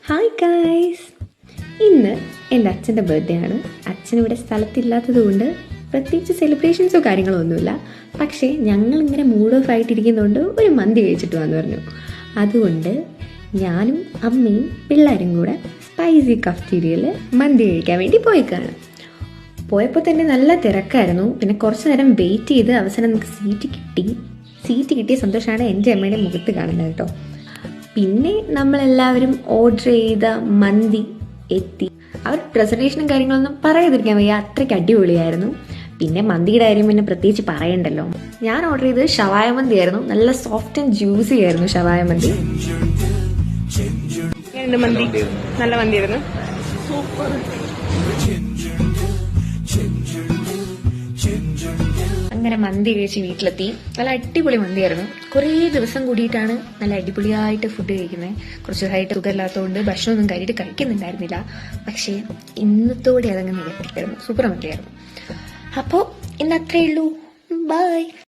Hi guys, ഇന്ന് എൻ്റെ അച്ഛൻ്റെ ബർത്ത്ഡേ ആണ്. അച്ഛനിവിടെ സ്ഥലത്തില്ലാത്തത് കൊണ്ട് പ്രത്യേകിച്ച് സെലിബ്രേഷൻസോ കാര്യങ്ങളോ ഒന്നുമില്ല. പക്ഷേ ഞങ്ങളിങ്ങനെ മൂഡ് ഓഫ് ആയിട്ടിരിക്കുന്നതുകൊണ്ട് ഒരു മന്തി കഴിച്ചിട്ട് വന്നു പറഞ്ഞു. അതുകൊണ്ട് ഞാനും അമ്മയും പിള്ളേരും കൂടെ സ്പൈസി കഫ്റ്റീരിയയിൽ മന്തി കഴിക്കാൻ വേണ്ടി പോയിക്കാണ്. പോയപ്പോൾ തന്നെ നല്ല തിരക്കായിരുന്നു. പിന്നെ കുറച്ച് നേരം വെയിറ്റ് ചെയ്ത് അവസാനം നമുക്ക് സീറ്റ് കിട്ടിയ സന്തോഷമാണ് എൻ്റെ അമ്മയുടെ മുഖത്ത് കാണുന്നത് കേട്ടോ. പിന്നെ നമ്മളെല്ലാവരും ഓർഡർ ചെയ്ത മന്തി എത്തി. അവർ പ്രസൻറ്റേഷനും കാര്യങ്ങളൊന്നും പറയാതിരിക്കാൻ വയ്യ, അത്രയ്ക്ക് അടിപൊളിയായിരുന്നു. പിന്നെ മന്തിയുടെ കാര്യം പിന്നെ പ്രത്യേകിച്ച് പറയണ്ടല്ലോ. ഞാൻ ഓർഡർ ചെയ്തത് ഷവായ മന്തി ആയിരുന്നു. നല്ല സോഫ്റ്റ് ആൻഡ് ജ്യൂസി ആയിരുന്നു ഷവായ മന്തി. നല്ല മന്തിയായിരുന്നു, സൂപ്പർ. അങ്ങനെ മന്തി കഴിച്ച് വീട്ടിലെത്തി. നല്ല അടിപൊളി മന്തിയായിരുന്നു. കുറേ ദിവസം കൂടിയിട്ടാണ് നല്ല അടിപൊളിയായിട്ട് ഫുഡ് കഴിക്കുന്നത്. കുറച്ച് ദിവസമായിട്ട് സുഖമില്ലാത്തതുകൊണ്ട് ഭക്ഷണമൊന്നും കഴിക്കുന്നുണ്ടായിരുന്നില്ല. പക്ഷേ ഇന്നത്തോടെ അതങ്ങ് നികത്തിക്കായിരുന്നു. സൂപ്പർ മന്തിയായിരുന്നു. അപ്പോൾ ഇന്ന് അത്രയേ ഉള്ളൂ. ബൈ.